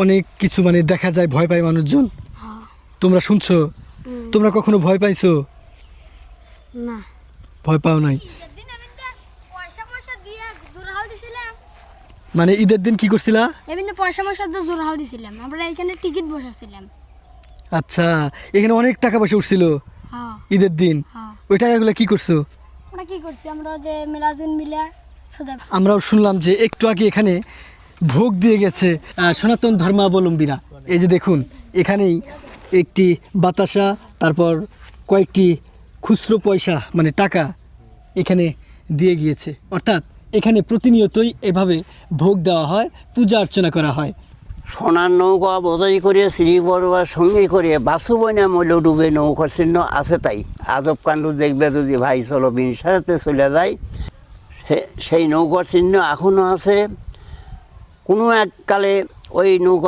অনেক কিছু মানে দেখা যায়, ভয় পায় মানুষজন। হ্যাঁ। তোমরা শুনছো? তোমরা কখনো ভয় পাইছো? না। ভয় পাও নাই? মানে ঈদের দিন কি করছিলা? এমনি পয়সা দিয়ে জোর হাল দিছিলাম, আমরা এখানে টিকিট বসাছিলাম। আচ্ছা, এখানে অনেক টাকা পয়সা উঠছিল হ্যাঁ। ঈদের দিন। হ্যাঁ। ওই টাকাগুলো কি করছো? আমরা কি করছি, আমরা যে মেলাজুন মিলে সুদা। আমরাও শুনলাম যে একটু আগে এখানে ভোগ দিয়ে গেছে সনাতন ধর্মাবলম্বীরা। এই যে দেখুন, এখানেই একটি বাতাসা, তারপর কয়েকটি খুচরো পয়সা মানে টাকা এখানে দিয়ে গিয়েছে। অর্থাৎ এখানে প্রতিনিয়তই এভাবে ভোগ দেওয়া হয়, পূজা অর্চনা করা হয়। সোনার নৌকা বোঝাই করে শ্রী বড়ুয়ার সঙ্গে করে বাসু বইনা মূল্য ডুবে নৌকার চিহ্ন আছে। তাই আজব কাণ্ড দেখবে যদি ভাই চলো বিনসারাতে চলে যায়। সেই নৌকার চিহ্ন এখনও আছে। কোনো এককালে ওই নৌকা